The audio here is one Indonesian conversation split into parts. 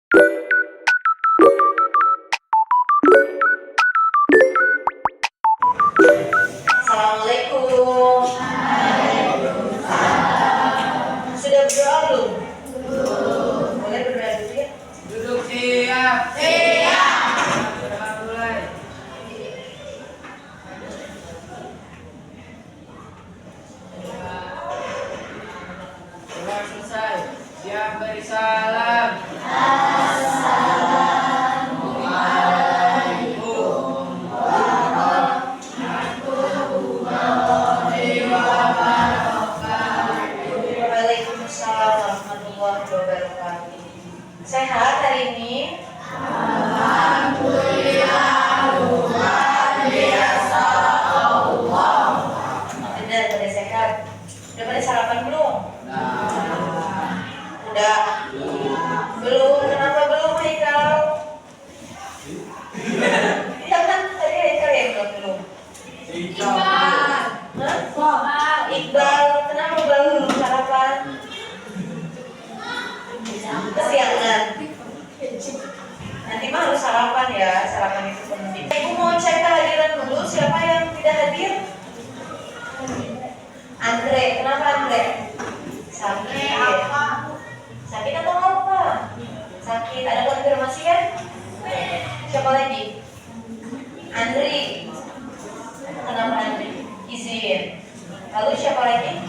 Assalamualaikum. Sudah berdoa belum? Boleh berdoa dulu ya? Duduk siap. Berdoa mulai. Doa selesai. Siap beri salam. Waalaikumsalam warahmatullahi wabarakatuh. Sehat hari ini? Benar, pada sehat. Udah pada sarapan belum? Udah. Belum. Kenapa belum, Haikal? Iya kan tadi Haikal yang belum. Hah? Iqbal, kenapa belum sarapan? Kesiangan. Nanti mah harus sarapan ya, sarapan itu penting. Ibu mau cek kehadiran dulu, siapa yang tidak hadir? Andre, kenapa Andre? Sakit. Sakit atau apa? Sakit, ada konfirmasi kan? Siapa lagi? Andri. Kenapa Andri? Izin. Lalu siapa lagi?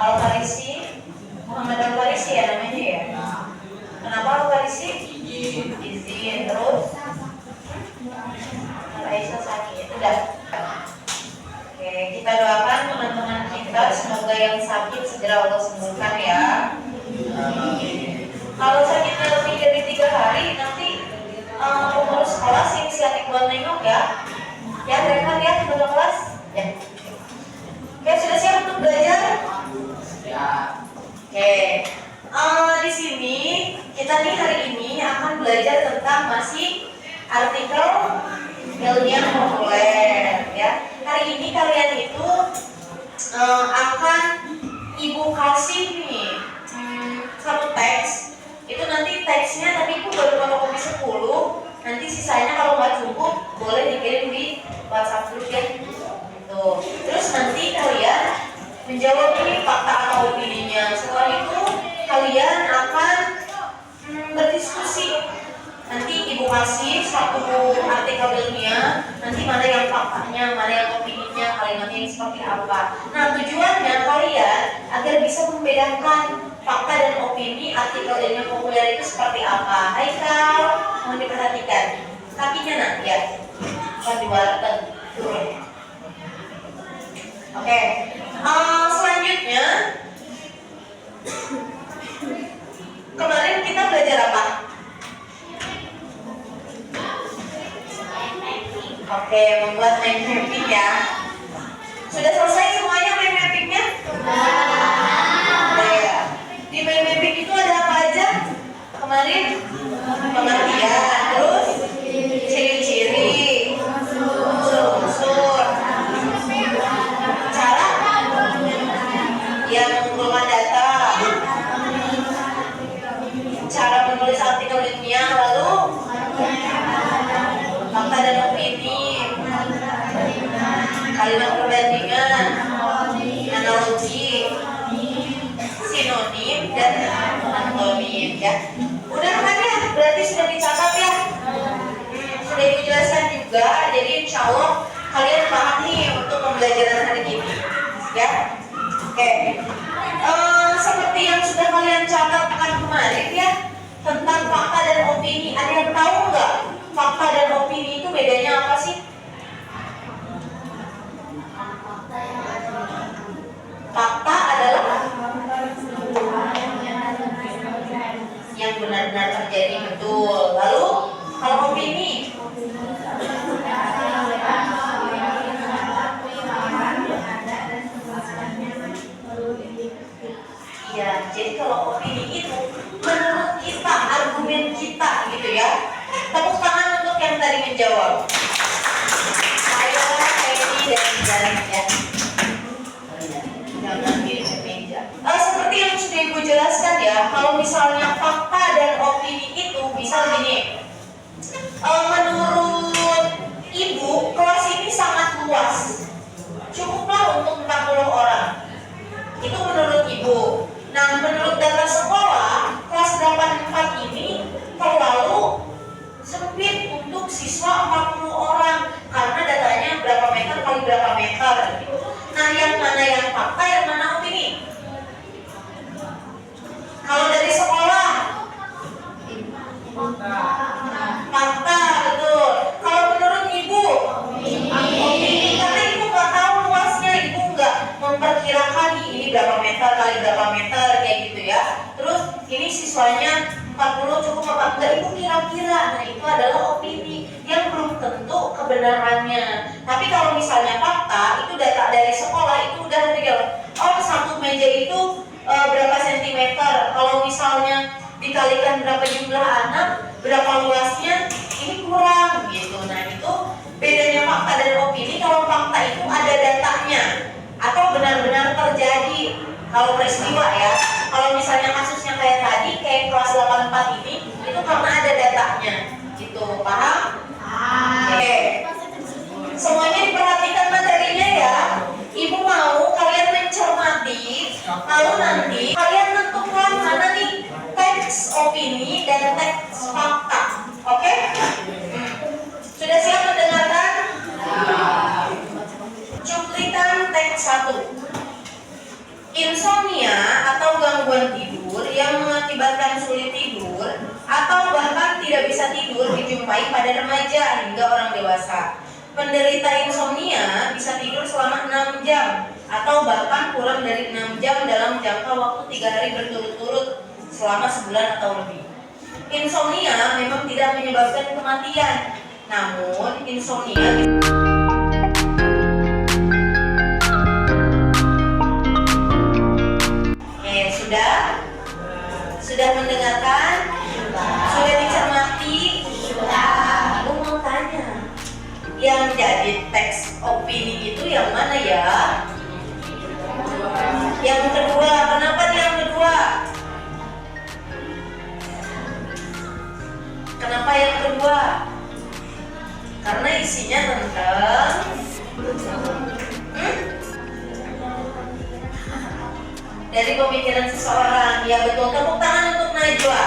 Al-Farisi. Muhammad Al-Farisi ya namanya ya? Kenapa Al-Farisi? Izin. Terus? Aisyah sakit. Udah. Oke, kita doakan teman-teman kita semoga yang sakit segera Allah sembuhkan ya. Kalau sakitnya lebih dari 3 hari nanti pengurus sekolah sih inisiatif buat nengok ya. Ya, rekan ya, teman kelas. Ya. Oke, sudah siap untuk belajar? Oke. Di sini kita nih hari ini akan belajar tentang masih artikel ilmiah populer ya. Hari ini kalian itu akan ibu kasih nih satu teks. Itu nanti teksnya tapi ibu baru fotokopi 10. Nanti sisanya kalau nggak cukup boleh dikirim di WhatsApp group ya. Tuh. Terus nanti kalian menjawab ini fakta atau opininya. Setelah itu kalian akan berdiskusi. Nanti ibu kasih satu artikel ilmiah. Nanti mana yang faktanya, mana yang opininya, kalimatnya yang seperti apa. Nah tujuannya kalian agar bisa membedakan fakta dan opini artikel ilmiah populer itu seperti apa. Haikal, mohon diperhatikan. Kakinya nak ya, bukan diwarten. Oke. Selanjutnya, kemarin kita belajar apa? Oke, membuat mind mapping ya. Sudah selesai semuanya mind mappingnya? Ya. Di mind mapping itu ada apa aja? Kemarin pengertian, terus ciri-ciri, unsur-unsur, cara yang mengumpulkan data, cara menulis artikel ilmiah, lalu fakta dan opini, kalimat perbandingan, analogi, sinonim, dan antonim ya. Udah kan ya? Berarti sudah dicatat ya? Sudah dijelaskan juga, jadi insya Allah kalian paham nih untuk pembelajaran hari ini ya. Oke. Seperti yang sudah kalian catatkan kemarin ya, tentang fakta dan opini, ada yang tahu nggak fakta dan opini itu bedanya apa sih? Fakta adalah yang benar-benar terjadi betul. Lalu kalau opini? Iya, jadi kalau opini itu menurut kita, argumen kita gitu ya. Tepuk tangan untuk yang tadi menjawab. Saya, Edi, dan Jalan ya. Jangan diri ke meja. Seperti yang sudah Ibu jelaskan ya, kalau misalnya fakta opini itu bisa begini. Menurut Ibu, kelas ini sangat luas. Cukuplah untuk 40 orang. Itu menurut Ibu. Nah, menurut data sekolah, kelas 84 ini terlalu sempit untuk siswa 40 orang karena datanya berapa meter kali berapa meter. Nah, yang mana yang fakta, yang mana opini? Kalau dari sekolah, fakta, betul. Kalau menurut Ibu, opini, karena Ibu nggak tahu luasnya, Ibu nggak memperkirakan ini berapa meter kali berapa meter kayak gitu ya. Terus ini siswanya 40 cukup apa enggak, Ibu kira-kira. Nah, itu adalah opini yang belum tentu kebenarannya. Tapi kalau misalnya fakta, itu data dari sekolah itu udah tinggal, oh satu meja itu berapa sentimeter. Kalau misalnya dikalikan berapa jumlah anak, berapa luasnya, ini kurang gitu. Nah, itu bedanya fakta dan opini. Kalau fakta itu ada datanya atau benar-benar terjadi kalau peristiwa ya. Kalau misalnya kasusnya kayak tadi, kayak kelas 84 ini, itu karena ada datanya gitu, paham? Oke. Semuanya diperhatikan materinya ya. Ibu mau kalian mencermati, lalu nanti kalian tentukan mana nih teks opini dan teks fakta. Oke? Sudah siap mendengarkan? Cuplikan teks 1. Insomnia atau gangguan tidur yang mengakibatkan sulit tidur atau bahkan tidak bisa tidur dijumpai pada remaja hingga orang dewasa. Penderita insomnia bisa tidur selama 6 jam atau bahkan kurang dari 6 jam dalam jangka waktu 3 hari berturut-turut selama sebulan atau lebih. Insomnia memang tidak menyebabkan kematian, namun insomnia sudah mendengarkan? Sudah dicermati? Sudah. Aku mau tanya, yang jadi teks opini itu yang mana ya? Yang kedua. Kenapa yang kedua? Kenapa yang kedua? Karena isinya tentang dari pemikiran seseorang. Ya betul, tepuk tangan untuk Najwa.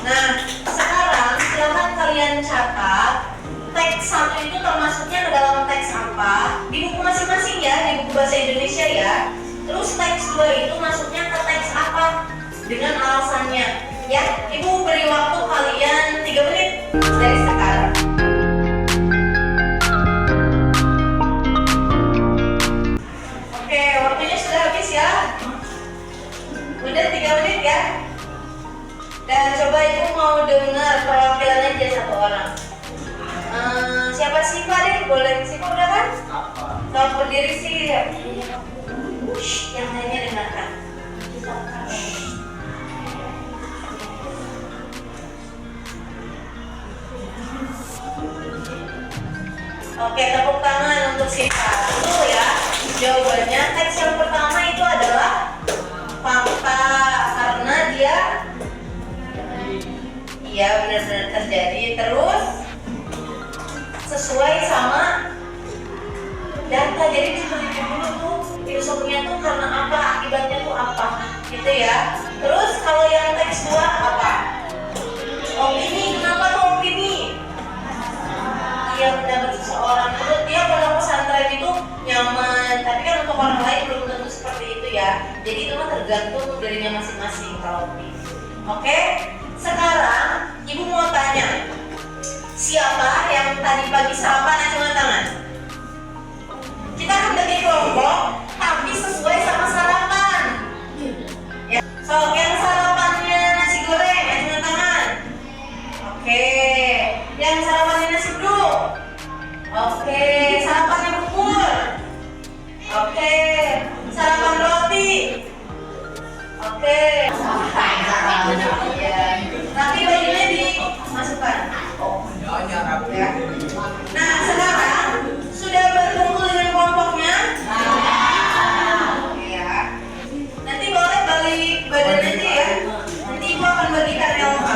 Nah, sekarang silakan kalian catat teks 1 itu termasuknya ke dalam teks apa di buku masing-masing ya, di buku bahasa Indonesia ya. Terus teks 2 itu masuknya ke teks apa dengan alasannya ya. Ibu beri waktu kalian 3 menit dari sekarang. Waktunya sudah habis ya. Udah 3 menit ya. Dan coba ibu mau dengar perwakilan aja 1 orang. Siapa sih Pak deh? Boleh sih Pak, udah kan? Kalau berdiri sih yang lainnya dengarkan. Oke, tepuk tangan untuk Siva dulu ya. Jawabannya teks yang pertama itu adalah fakta karena dia iya benar-benar terjadi, terus sesuai sama data. Jadi diteliti dulu tuh filosofinya tuh karena apa, akibatnya tuh apa gitu ya. Terus kalau yang teks 2 apa? Opini. Kenapa tuh opini? Dia pendapat seseorang, menurut dia pondok pesantren itu nyaman, tapi kan untuk orang lain belum tentu seperti itu ya. Jadi itu mah tergantung dirinya masing-masing kalau opini. Oke? Sekarang ibu mau tanya, siapa yang tadi pagi sarapan acungan tangan? Kita akan bagi kelompok, tapi sesuai sama sarapan. Ya. So, yang sarapannya nasi goreng acungan tangan. Oke. Yang sarapannya nasi blue. Oke. Sarapannya bubur. Oke. Sarapan roti. Oke. Iya. Tapi bajunya dimasukkan. Ya. Nah, sekarang sudah berkumpul dengan kelompoknya? Ya. Nanti boleh balik badan aja ya. Nanti Ibu akan bagikan LH.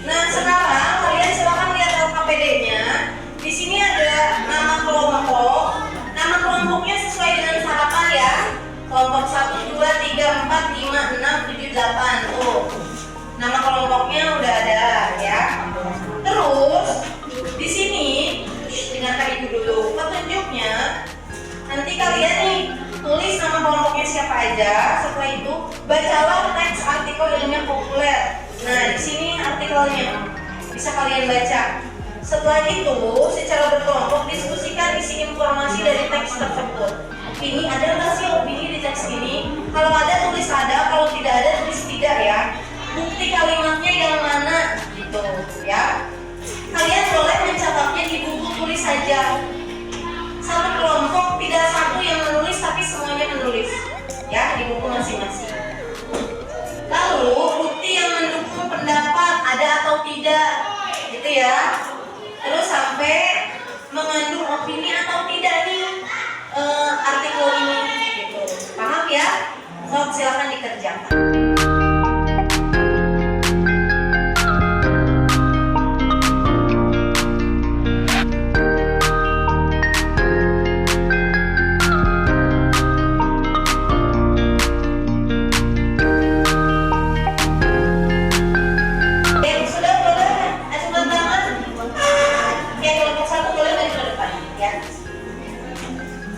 Nah, sekarang kalian silakan lihat LKPD-nya. Di sini ada nama kelompok. Nama kelompoknya sesuai dengan sarapan ya. Kelompok 1, 2, 3, 4, 5, 6, 7, 8. Tuh. Nama kelompoknya udah ada ya. Terus di sini dengarkan Ibu dulu. Petunjuknya nanti kalian nih tulis nama kelompoknya siapa aja. Setelah itu bacalah teks artikel ilmiah populer. Nah, di sini artikelnya bisa kalian baca. Setelah itu secara berkelompok diskusikan isi informasi dari teks tersebut. Ini ada nggak sih opini di teks ini? Kalau ada tulis ada, kalau tidak ada tulis tidak ya. Bukti kalimatnya yang mana gitu ya. Kalian boleh mencatatnya di buku tulis saja. Satu kelompok tidak satu yang menulis tapi semuanya menulis ya di buku masing-masing. Lalu bukti yang mendukung pendapat ada atau tidak gitu ya. Terus sampai mengandung opini atau tidak nih artikel ini gitu. Paham ya? Sok silakan dikerjakan.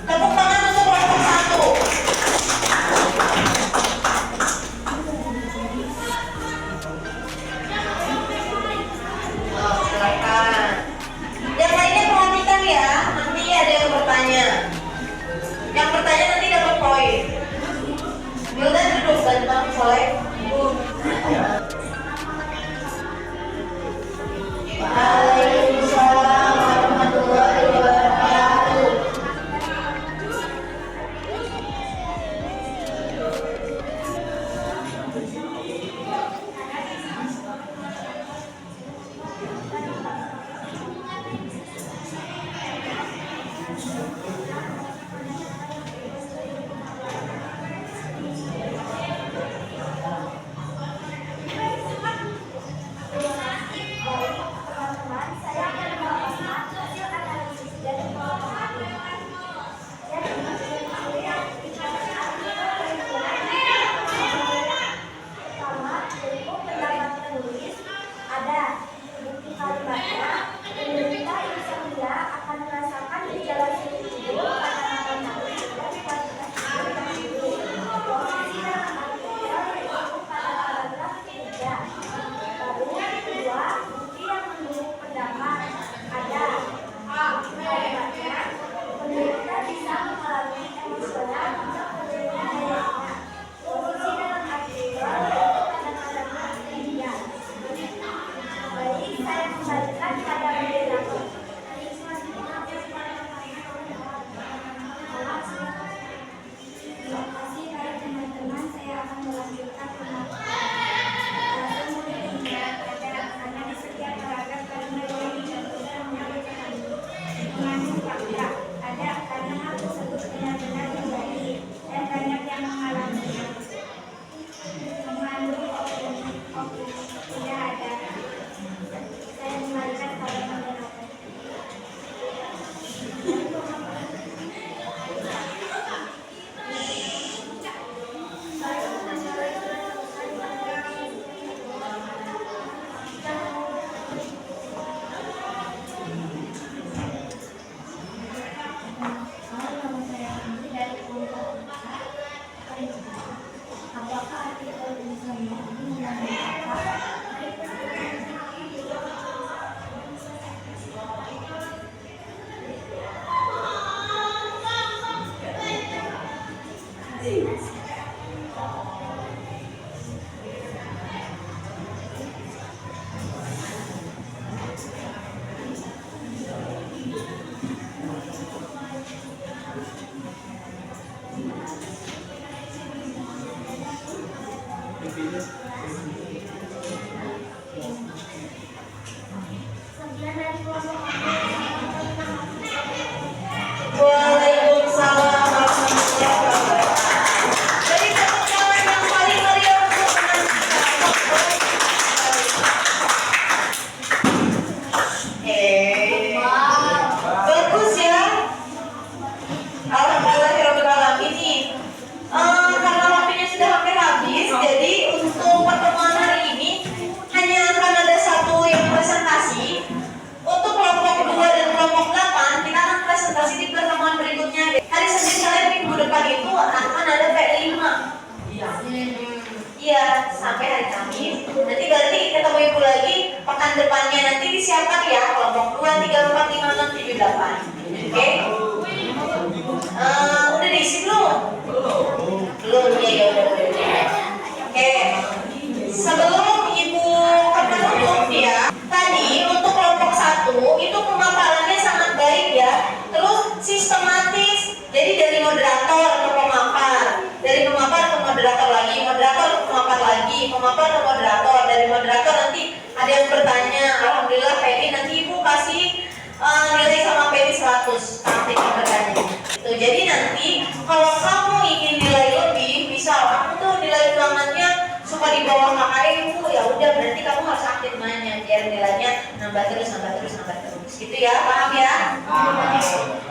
Tepuk tangan untuk kelompok 1. Silakan. Yang lainnya perhatikan ya, nanti ada yang bertanya. Yang bertanya nanti dapat poin. Milda duduk Bang Soleh. Waalaikumsalam warahmatullahi wabarakatuh. Waalaikumsalam warahmatullahi depannya nanti disiapkan ya, kelompok 2, 3, 4, 5, 6, 7, 8. Oke? Udah diisi belum? Belum ya, udah. Oke. Sebelum Ibu akan tutup ya, tadi untuk kelompok 1 itu pemaparannya sangat baik ya. Terus sistematis. Jadi dari moderator ke pemapar, dari pemapar ke moderator lagi, moderator ke pemapar lagi, pemapar ke moderator, dari moderator nanti ada yang bertanya. Alhamdulillah Feli, nanti Ibu kasih nilai sama Feli 100 praktik yang bertanya. Jadi nanti kalau kamu ingin nilai lebih, misal kamu tuh nilai ulangannya suka di bawah KKI Bu, ya udah berarti kamu harus aktif nanya biar nilainya nambah terus gitu ya, paham ya?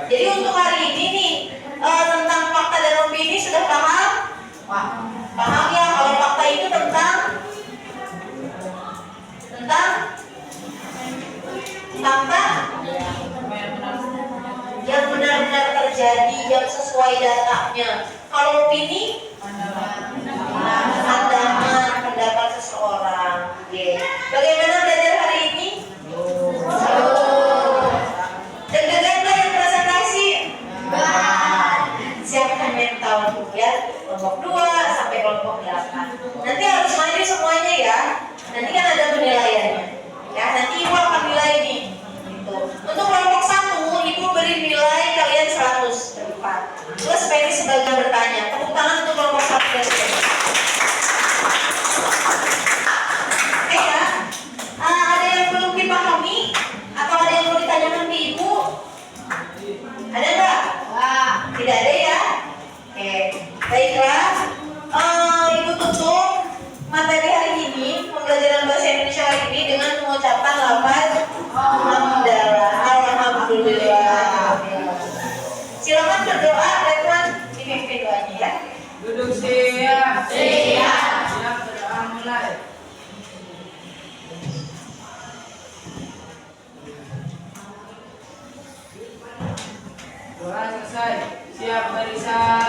Jadi untuk hari ini nih tentang fakta dan opini sudah paham? Paham ya? Kalau fakta itu tentang fakta yang benar-benar terjadi, yang sesuai datanya. Kalau opini pandangan, pendapat seseorang. Bagaimana belajar hari ini? Deg-degan nggak yang presentasi? Siapkan mental ya, kelompok 2 sampai kelompok 8. Nanti harus maju semuanya ya. Nanti kan ada penilaiannya. Ya, nanti Ibu akan nilai nih. Gitu. Untuk kelompok 1, Ibu beri nilai kalian 100 berempat. Terus Feli sebagian bertanya. Tepuk tangan untuk kelompok 1 dan 2. Oke ya. Ada yang belum dipahami atau ada yang mau ditanyakan ke Ibu? Ada nggak? Tidak ada ya? Oke, baiklah. Ibu tutup materi hari ini, pembelajaran bahasa Indonesia hari ini dengan mengucapkan lafaz alhamdulillah. Silakan berdoa, Redwan dipimpin doanya ya. Duduk siap. Siap berdoa mulai. Doa selesai. Siap barisan.